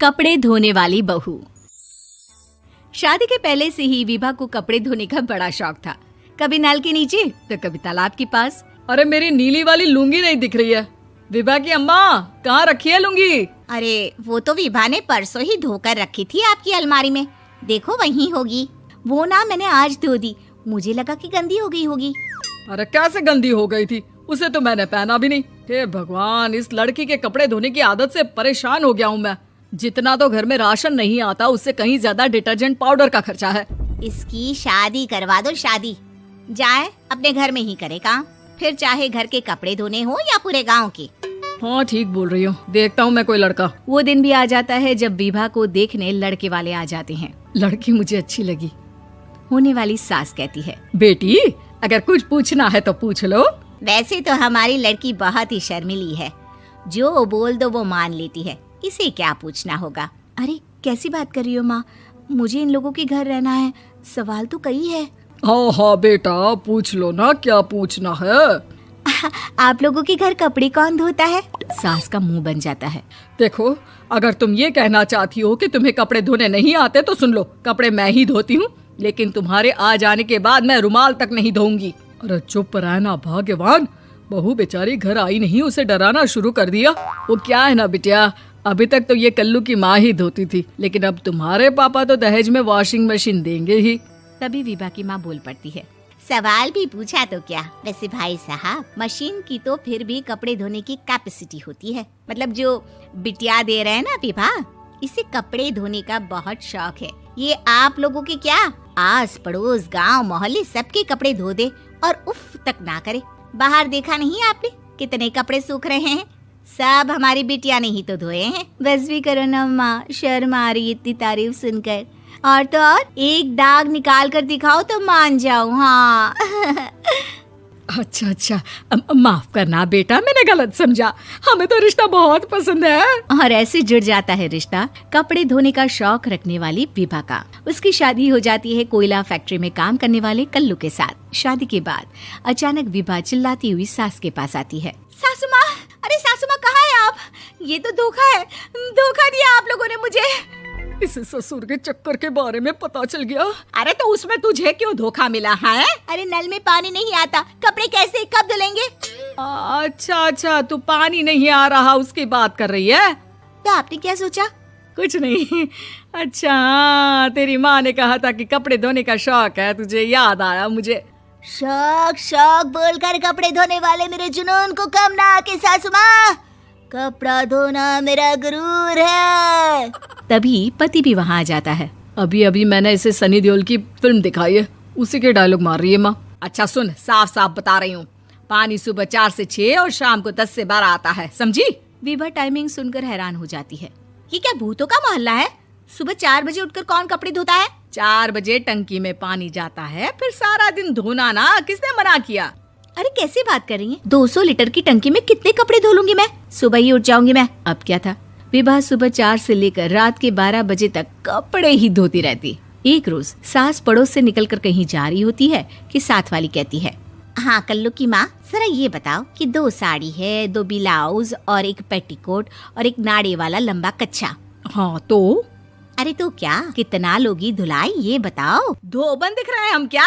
कपड़े धोने वाली बहू। शादी के पहले से ही विभा को कपड़े धोने का बड़ा शौक था। कभी नल के नीचे तो कभी तालाब के पास। अरे मेरी नीली वाली लुंगी नहीं दिख रही है। विभा की अम्मा, कहाँ रखी है लुंगी? अरे वो तो विभा ने परसों ही धोकर रखी थी आपकी अलमारी में, देखो वहीं होगी। वो ना मैंने आज धो दी, मुझे लगा कि गंदी हो गई होगी। अरे कैसे गंदी हो गई थी? उसे तो मैंने पहना भी नहीं। हे भगवान, इस लड़की के कपड़े धोने की आदत से परेशान हो गया हूँ मैं। जितना तो घर में राशन नहीं आता, उससे कहीं ज्यादा डिटर्जेंट पाउडर का खर्चा है। इसकी शादी करवा दो, शादी जाए अपने घर में ही करे काम, फिर चाहे घर के कपड़े धोने हो या पूरे गांव के। हाँ ठीक बोल रही हूँ, देखता हूँ मैं कोई लड़का। वो दिन भी आ जाता है जब विभा को देखने लड़के वाले आ जाते हैं। लड़की मुझे अच्छी लगी। होने वाली सास कहती है, बेटी अगर कुछ पूछना है तो पूछ लो। वैसे तो हमारी लड़की बहुत ही शर्मीली है, जो बोल दो वो मान लेती है, इसे क्या पूछना होगा। अरे कैसी बात कर रही हो माँ, मुझे इन लोगों के घर रहना है, सवाल तो कई है। हाँ हाँ बेटा, पूछ लो ना, क्या पूछना है। आप लोगों के घर कपड़े कौन धोता है? सास का मुंह बन जाता है। देखो, अगर तुम ये कहना चाहती हो कि तुम्हें कपड़े धोने नहीं आते तो सुन लो, कपड़े मैं ही धोती हूँ, लेकिन तुम्हारे आ जाने के बाद मैं रुमाल तक नहीं धोऊंगी। अरे चुप रहना भाग्यवान, बहू बेचारी घर आई नहीं, उसे डराना शुरू कर दिया। वो क्या है ना बिटिया, अभी तक तो ये कल्लू की माँ ही धोती थी, लेकिन अब तुम्हारे पापा तो दहेज में वॉशिंग मशीन देंगे ही। तभी विभा की माँ बोल पड़ती है, सवाल भी पूछा तो क्या। वैसे भाई साहब, मशीन की तो फिर भी कपड़े धोने की कैपेसिटी होती है। मतलब जो बिटिया दे रहे हैं ना विभा, इसे कपड़े धोने का बहुत शौक है। ये आप लोगों के क्या, आस पड़ोस गांव मोहल्ले सबके कपड़े धो दे और उफ तक ना करे। बाहर देखा नहीं आपने कितने कपड़े सूख रहे हैं? सब हमारी बिटिया ने ही तो धोए हैं। बस भी करो ना माँ, शर्म आ रही इतनी तारीफ सुनकर। और तो और एक दाग निकाल कर दिखाओ तो मान जाऊं। हाँ अच्छा अच्छा, माफ करना बेटा, मैंने गलत समझा। हमें तो रिश्ता बहुत पसंद है। और ऐसे जुड़ जाता है रिश्ता कपड़े धोने का शौक रखने वाली विभा का। उसकी शादी हो जाती है कोयला फैक्ट्री में काम करने वाले कल्लू के साथ। शादी के बाद अचानक विभा चिल्लाती हुई सास के पास आती है। सासू माँ, अरे सासू माँ कहाँ है आप? ये तो धोखा है, धोखा दिया आप लोगों ने मुझे। इस ससुर के चक्कर के बारे में पता चल गया। अरे तो उसमें तुझे क्यों धोखा मिला है? अरे नल में पानी नहीं आता, कपड़े कैसे कब धुलेंगे? अच्छा अच्छा, तू पानी नहीं आ रहा उसकी बात कर रही है। तो आपने क्या सोचा? कुछ नहीं। अच्छा, तेरी माँ ने कहा था कि कपड़े धोने का शौक है तुझे, याद आया मुझे। शौक शौक बोलकर कपड़े धोने वाले मेरे जुनून को कम ना आके सासू माँ, कपड़ा धोना मेरा गुरूर है। तभी पति भी वहाँ आ जाता है। अभी अभी मैंने इसे सनी देओल की फिल्म दिखाई है, उसी के डायलॉग मार रही है माँ। अच्छा सुन, साफ साफ बता रही हूँ, पानी सुबह 4 से 6 और शाम को 10 से 12 आता है, समझी? विभा टाइमिंग सुनकर हैरान हो जाती है। ये क्या भूतों का मोहल्ला है? सुबह 4 बजे उठकर कौन कपड़े धोता है? 4 बजे टंकी में पानी जाता है, फिर सारा दिन धोना ना, किसने मना किया? अरे कैसी बात कर रही हैं? 200 लीटर की टंकी में कितने कपड़े धो लूंगी मैं? सुबह ही उठ जाऊंगी मैं। अब क्या था, विभा सुबह 4 से लेकर रात के 12 बजे तक कपड़े ही धोती रहती। एक रोज सास पड़ोस से निकलकर कहीं जा रही होती है कि साथ वाली कहती है, हाँ कल्लू की माँ, जरा ये बताओ कि 2 साड़ी है, 2 ब्लाउज और एक पेटीकोट और एक नाड़े वाला लंबा कच्छा। हाँ तो? अरे तो क्या, कितना लोगी धुलाई ये बताओ। धोबन दिख रहे हैं हम क्या?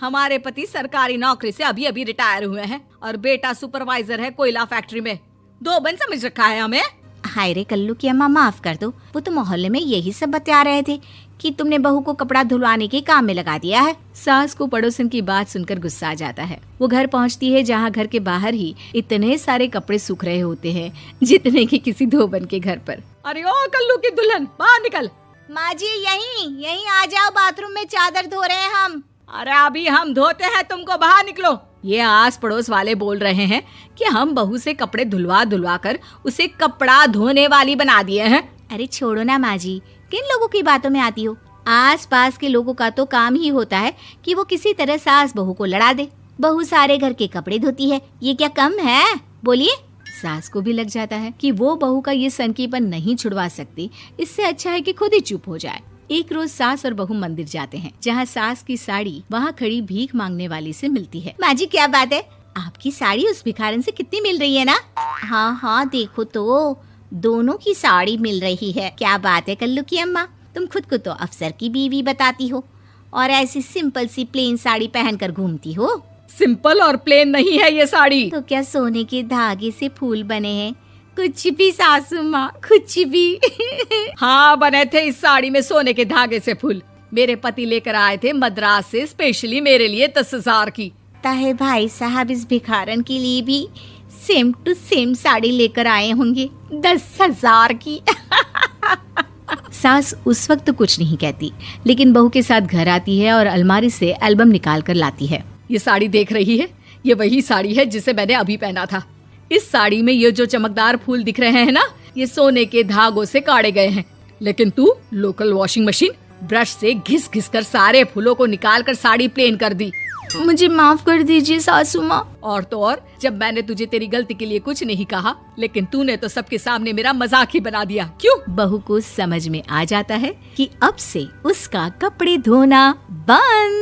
हमारे पति सरकारी नौकरी से अभी अभी रिटायर हुए हैं और बेटा सुपरवाइजर है कोयला फैक्ट्री में। धोबन समझ रखा है हमें? हाय रे कल्लू की अम्मा, माफ कर दो, वो तो मोहल्ले में यही सब बता रहे थे कि तुमने बहू को कपड़ा धुलवाने के काम में लगा दिया है। सास को पड़ोसन की बात सुनकर गुस्सा आ जाता है। वो घर पहुंचती है जहां घर के बाहर ही इतने सारे कपड़े सूख रहे होते हैं जितने कि किसी धोबन के घर पर। अरे ओ कल्लू की दुल्हन, बाहर निकल। माँ जी यहीं आ जाओ, बाथरूम में चादर धो रहे हैं हम। अरे अभी हम धोते हैं, तुमको बाहर निकलो। ये आस पड़ोस वाले बोल रहे हैं कि हम बहू से कपड़े धुलवा कर उसे कपड़ा धोने वाली बना दिए हैं। अरे छोड़ो ना माँ जी, किन लोगों की बातों में आती हो? आस पास के लोगों का तो काम ही होता है कि वो किसी तरह सास बहू को लड़ा दे। बहू सारे घर के कपड़े धोती है, ये क्या कम है? बोलिए। सास को भी लग जाता है कि वो बहू का ये सनकीपन नहीं छुड़वा सकती, इससे अच्छा है कि खुद ही चुप हो जाए। एक रोज सास और बहू मंदिर जाते हैं, जहाँ सास की साड़ी वहाँ खड़ी भीख मांगने वाली से मिलती है। माँ जी क्या बात है, आपकी साड़ी उस भिखारन से कितनी मिल रही है ना? हाँ हाँ देखो तो, दोनों की साड़ी मिल रही है। क्या बात है कल्लू की अम्मा, तुम खुद को तो अफसर की बीवी बताती हो और ऐसी सिंपल सी प्लेन साड़ी पहनकर घूमती हो। सिंपल और प्लेन नहीं है ये साड़ी। तो क्या सोने के धागे से फूल बने हैं? कुछ भी सासू माँ, कुछ भी। हाँ, बने थे इस साड़ी में सोने के धागे से फूल। मेरे पति लेकर आए थे मद्रास से स्पेशली मेरे लिए 10,000 की। ताहे भाई साहब इस भिखारन के लिए भी सेम टू सेम साड़ी लेकर आए होंगे 10,000 की। सास उस वक्त तो कुछ नहीं कहती, लेकिन बहू के साथ घर आती है और अलमारी से एल्बम निकाल कर लाती है। ये साड़ी देख रही है, ये वही साड़ी है जिसे मैंने अभी पहना था। इस साड़ी में ये जो चमकदार फूल दिख रहे हैं ना, ये सोने के धागों से काटे गए हैं। लेकिन तू लोकल वॉशिंग मशीन ब्रश से घिस घिस कर सारे फूलों को निकाल कर साड़ी प्लेन कर दी। मुझे माफ कर दीजिए सासू माँ। और तो और, जब मैंने तुझे तेरी गलती के लिए कुछ नहीं कहा, लेकिन तूने तो सबके सामने मेरा मजाक ही बना दिया। क्यों? बहू को समझ में आ जाता है कि अब से उसका कपड़े धोना बंद।